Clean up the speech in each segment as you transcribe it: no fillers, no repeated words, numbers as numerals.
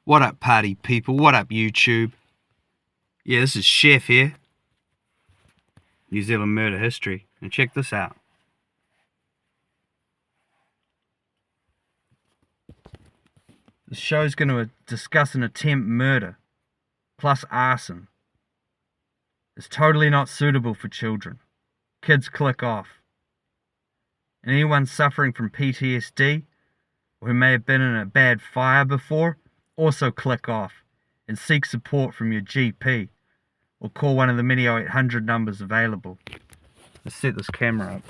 What up, party people? What up, YouTube? Yeah, this is Chef here. New Zealand murder history. And check this out. The show's going to discuss an attempt murder, plus arson. It's totally not suitable for children. Kids click off. And anyone suffering from PTSD, or who may have been in a bad fire before, also click off and seek support from your GP, or call one of the many 0800 numbers available. Let's set this camera up.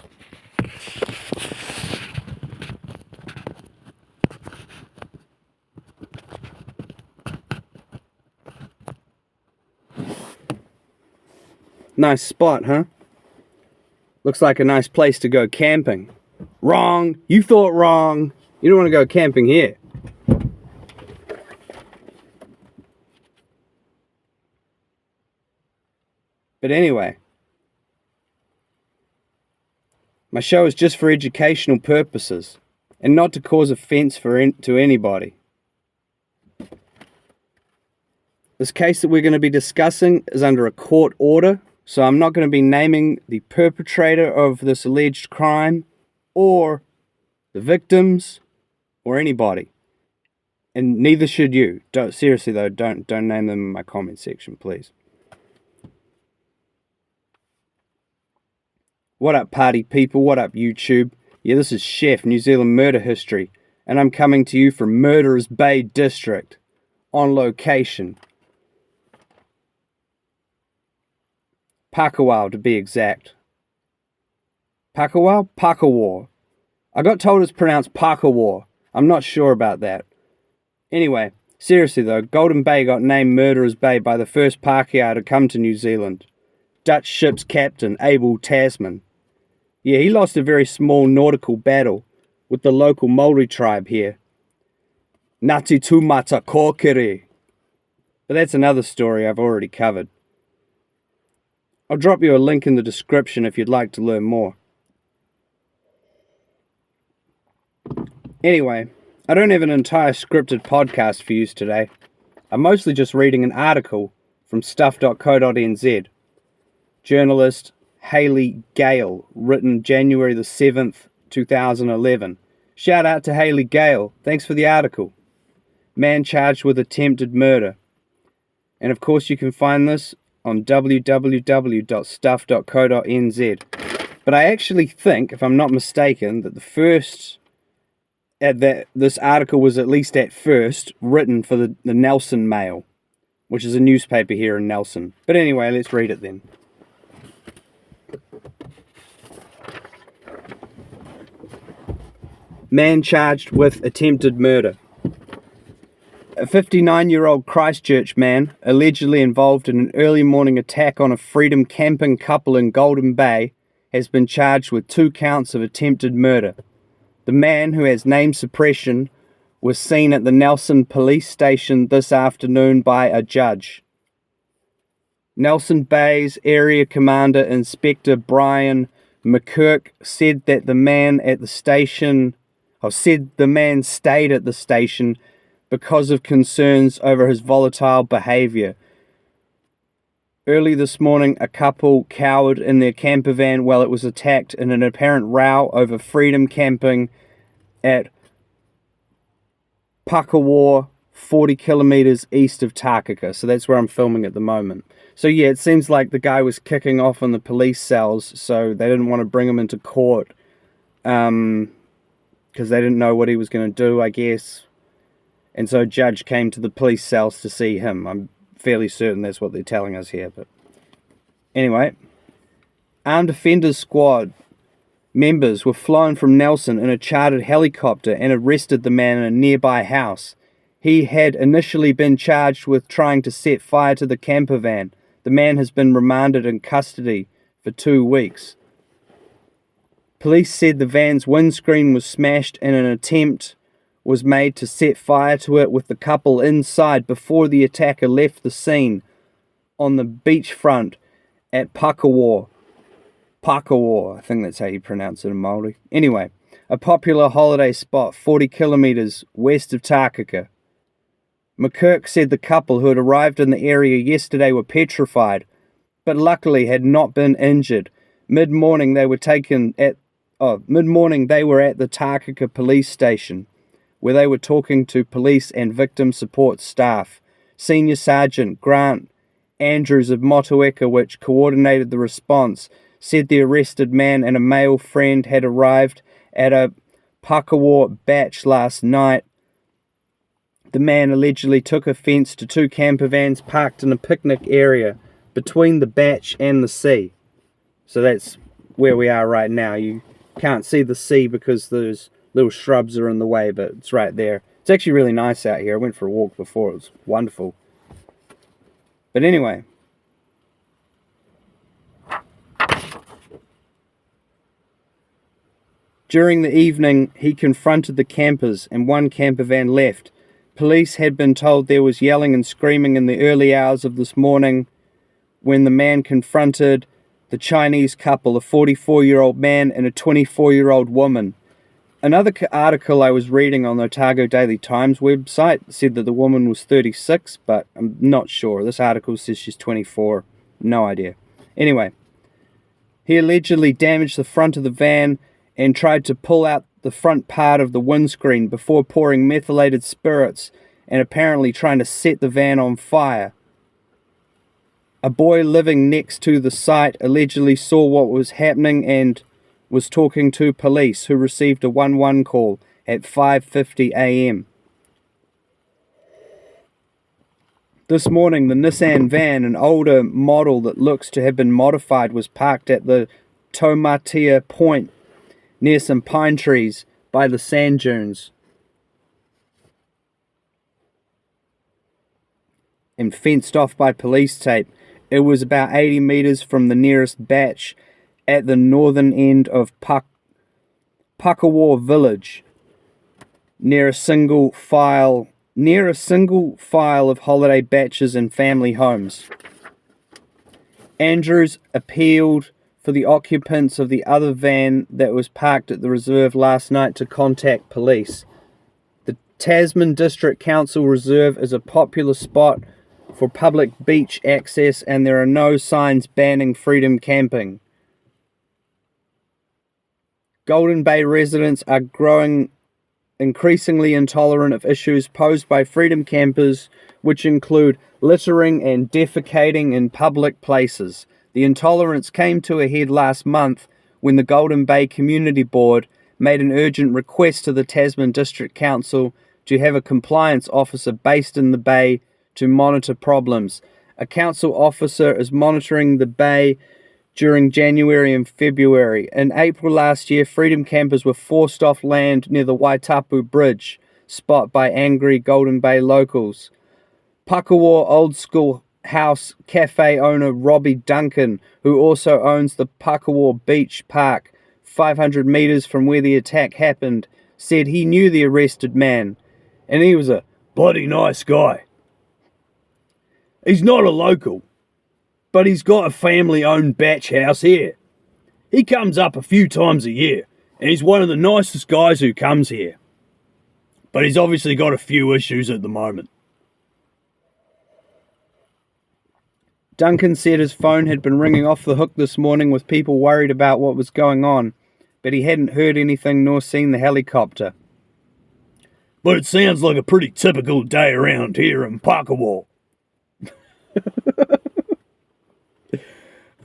Nice spot, huh? Looks like a nice place to go camping. Wrong! You thought wrong! You don't want to go camping here. But anyway, my show is just for educational purposes and not to cause offense to anybody. This case that we're going to be discussing is under a court order, so I'm not going to be naming the perpetrator of this alleged crime or the victims or anybody. And neither should you. Seriously though, don't name them in my comment section, please. What up, party people? What up, YouTube? Yeah, this is Chef, New Zealand Murder History, and I'm coming to you from Murderers Bay District, on location. Pakawau, to be exact. Pakawau? Pakawau. I got told it's pronounced Pakawau. I'm not sure about that. Anyway, seriously though, Golden Bay got named Murderers Bay by the first Pākehā to come to New Zealand. Dutch ship's captain, Abel Tasman. Yeah, he lost a very small nautical battle with the local Māori tribe here. Ngāti Tūmata Kōkiri. But that's another story I've already covered. I'll drop you a link in the description if you'd like to learn more. Anyway, I don't have an entire scripted podcast for you today. I'm mostly just reading an article from stuff.co.nz. Journalist Hayley Gale, written January the 7th, 2011. Shout out to Hayley Gale. Thanks for the article. Man charged with attempted murder. And of course you can find this on www.stuff.co.nz. But I actually think, if I'm not mistaken, that this article was at least at first written for the Nelson Mail, which is a newspaper here in Nelson. But anyway, let's read it then. Man charged with attempted murder. A 59-year-old Christchurch man, allegedly involved in an early morning attack on a Freedom camping couple in Golden Bay, has been charged with 2 counts of attempted murder. The man, who has name suppression, was seen at the Nelson police station this afternoon by a judge. Nelson Bay's Area Commander Inspector Brian McKirk said that the man stayed at the station because of concerns over his volatile behaviour. Early this morning, a couple cowered in their camper van while it was attacked in an apparent row over freedom camping at Pakawau, 40 kilometres east of Takaka. So that's where I'm filming at the moment. So yeah, it seems like the guy was kicking off in the police cells, so they didn't want to bring him into court because they didn't know what he was going to do, I guess. And so a judge came to the police cells to see him. I'm fairly certain that's what they're telling us here. But anyway, Armed Defenders Squad members were flown from Nelson in a chartered helicopter and arrested the man in a nearby house. He had initially been charged with trying to set fire to the camper van. The man has been remanded in custody for 2 weeks. Police said the van's windscreen was smashed and an attempt was made to set fire to it with the couple inside before the attacker left the scene on the beachfront at Pakawau. Pakawau, I think that's how you pronounce it in Māori. Anyway, a popular holiday spot 40 kilometres west of Takaka. McKirk said the couple who had arrived in the area yesterday were petrified, but luckily had not been injured. Mid-morning they were at the Takaka police station, where they were talking to police and victim support staff. Senior Sergeant Grant Andrews of Motueka, which coordinated the response, said the arrested man and a male friend had arrived at a Pakawau batch last night. The man allegedly took offence to 2 camper vans parked in a picnic area between the batch and the sea. So that's where we are right now. You can't see the sea because those little shrubs are in the way, but it's right there. It's actually really nice out here. I went for a walk before. It was wonderful. But anyway, during the evening, he confronted the campers and one camper van left. Police had been told there was yelling and screaming in the early hours of this morning when the man confronted the Chinese couple, a 44-year-old man and a 24-year-old woman. Another article I was reading on the Otago Daily Times website said that the woman was 36, but I'm not sure. This article says she's 24. No idea. Anyway, he allegedly damaged the front of the van and tried to pull out the front part of the windscreen before pouring methylated spirits and apparently trying to set the van on fire. A boy living next to the site allegedly saw what was happening and was talking to police, who received a 111 call at 5:50 a.m. This morning, the Nissan van, an older model that looks to have been modified, was parked at the Tomatia Point near some pine trees by the sand dunes and fenced off by police tape. It was about 80 meters from the nearest batch at the northern end of Pakawau village, near a single file of holiday batches and family homes. Andrews appealed for the occupants of the other van that was parked at the reserve last night to contact police. The Tasman District Council Reserve is a popular spot for public beach access, and there are no signs banning freedom camping. Golden Bay residents are growing increasingly intolerant of issues posed by freedom campers, which include littering and defecating in public places. The intolerance came to a head last month when the Golden Bay Community Board made an urgent request to the Tasman District Council to have a compliance officer based in the bay to monitor problems. A council officer is monitoring the bay during January and February. In April last year, freedom campers were forced off land near the Waitapu Bridge spot by angry Golden Bay locals. Pakawau Old School House Cafe owner Robbie Duncan, who also owns the Pakawau Beach Park 500 meters from where the attack happened, said he knew the arrested man, and he was a bloody nice guy. He's not a local, but he's got a family-owned batch house here. He comes up a few times a year, and he's one of the nicest guys who comes here. But he's obviously got a few issues at the moment. Duncan said his phone had been ringing off the hook this morning with people worried about what was going on, but he hadn't heard anything nor seen the helicopter. But it sounds like a pretty typical day around here in Pakawau.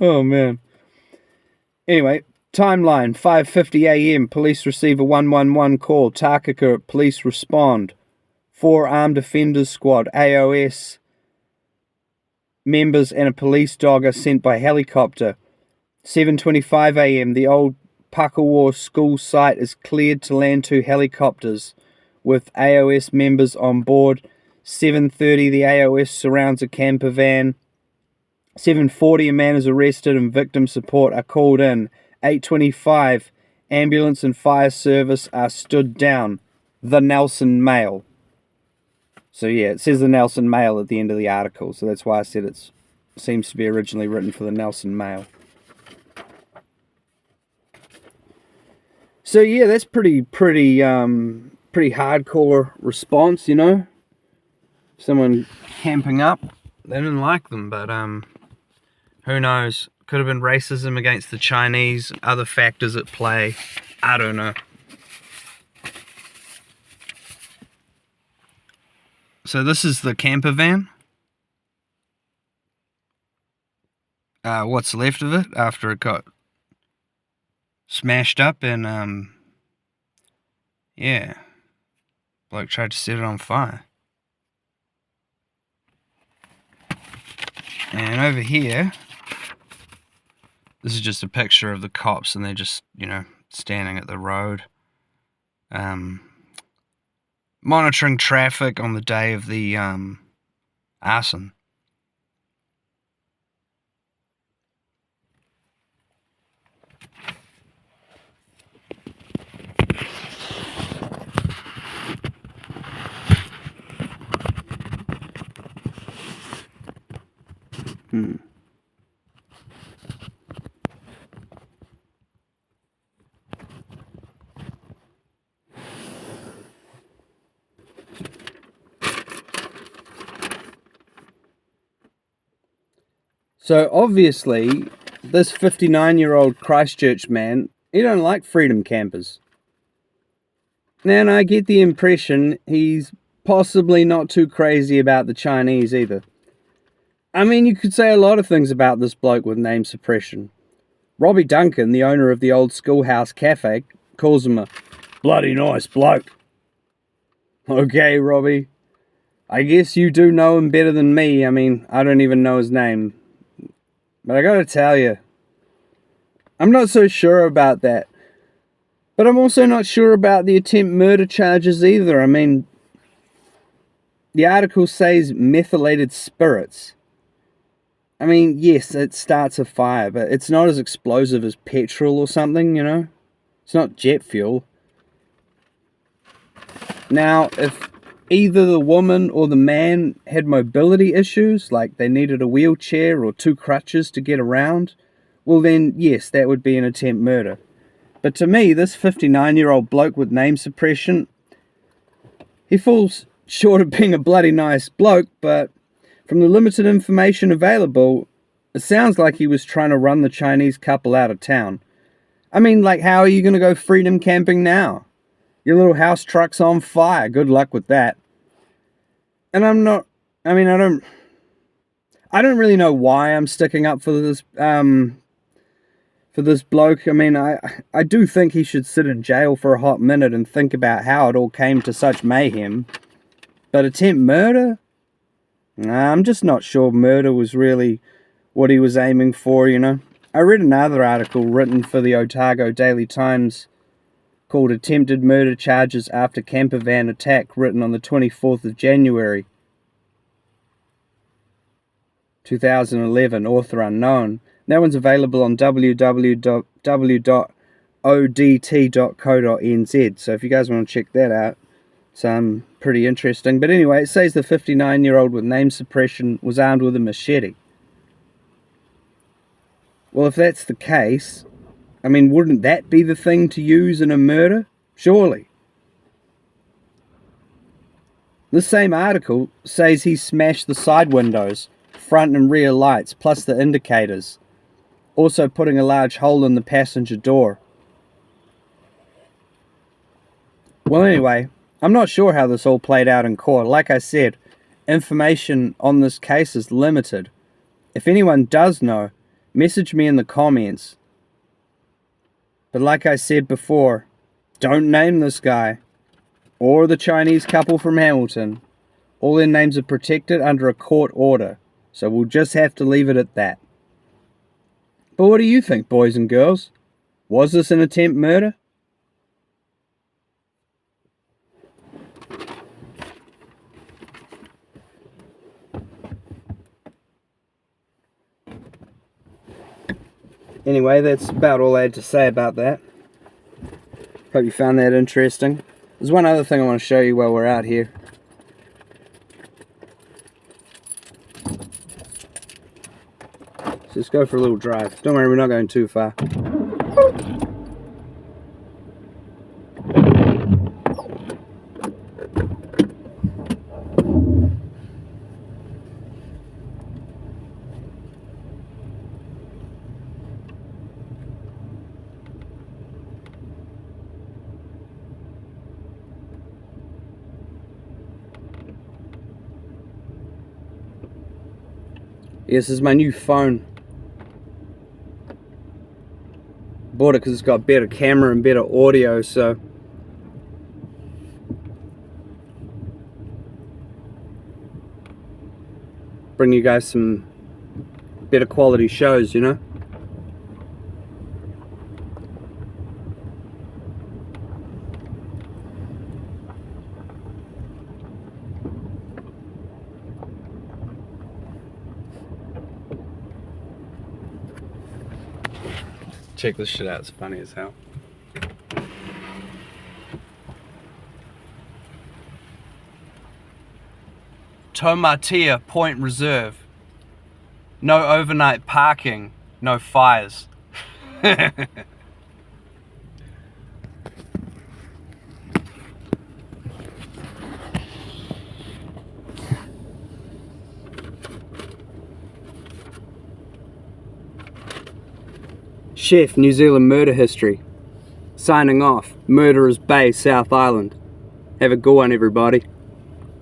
Oh, man. Anyway, timeline, 5:50 a.m. Police receive a 111 call. Takaka police respond. 4 armed offenders squad, AOS members and a police dog are sent by helicopter. 7:25 a.m. The old Pakawau school site is cleared to land 2 helicopters with AOS members on board. 7:30 the AOS surrounds a camper van. 7:40 a man is arrested and victim support are called in. 8:25 ambulance and fire service are stood down. The Nelson Mail. So yeah, it says the Nelson Mail at the end of the article, so that's why I said it seems to be originally written for the Nelson Mail. So yeah, that's pretty hardcore response, you know. someone camping up. They didn't like them, but who knows? Could have been racism against the Chinese, other factors at play. I don't know. So this is the camper van. What's left of it after it got smashed up and yeah, bloke tried to set it on fire. And over here, this is just a picture of the cops, and they're just, you know, standing at the road, monitoring traffic on the day of the arson. So obviously, this 59-year-old Christchurch man, he don't like freedom campers. And I get the impression he's possibly not too crazy about the Chinese either. I mean, you could say a lot of things about this bloke with name suppression. Robbie Duncan, the owner of the old Schoolhouse Cafe, calls him a bloody nice bloke. Okay, Robbie. I guess you do know him better than me. I mean, I don't even know his name. But I gotta tell you, I'm not so sure about that. But I'm also not sure about the attempt murder charges either. I mean, the article says methylated spirits. I mean, yes, it starts a fire, but it's not as explosive as petrol or something, you know? It's not jet fuel. Now, if either the woman or the man had mobility issues, like they needed a wheelchair or 2 crutches to get around, well then, yes, that would be an attempt murder. But to me, this 59-year-old bloke with name suppression, he falls short of being a bloody nice bloke, but from the limited information available, it sounds like he was trying to run the Chinese couple out of town. I mean, like, how are you going to go freedom camping now? Your little house truck's on fire. Good luck with that. And I don't really know why I'm sticking up for this bloke. I mean, I do think he should sit in jail for a hot minute and think about how it all came to such mayhem. But attempt murder? Nah, I'm just not sure murder was really what he was aiming for, you know. I read another article written for the Otago Daily Times called Attempted Murder Charges After Camper Van Attack, written on the 24th of January 2011, author unknown. That one's available on www.odt.co.nz, so if you guys want to check that out, it's pretty interesting. But anyway, it says the 59-year-old with name suppression was armed with a machete. Well, if that's the case, I mean, wouldn't that be the thing to use in a murder? Surely. This same article says he smashed the side windows, front and rear lights, plus the indicators, also putting a large hole in the passenger door. Well, anyway, I'm not sure how this all played out in court. Like I said, information on this case is limited. If anyone does know, message me in the comments. But like I said before, don't name this guy or the Chinese couple from Hamilton. All their names are protected under a court order, so we'll just have to leave it at that. But what do you think, boys and girls? Was this an attempt murder? Anyway, that's about all I had to say about that. Hope you found that interesting. There's one other thing I want to show you while we're out here. So let's go for a little drive. Don't worry, we're not going too far. Yes, this is my new phone. Bought it because it's got better camera and better audio, so bring you guys some better quality shows, you know? Check this shit out, it's funny as hell. Tomatia Point Reserve. No overnight parking, no fires. Chef, New Zealand murder history. Signing off. Murderers Bay, South Island. Have a good one, everybody.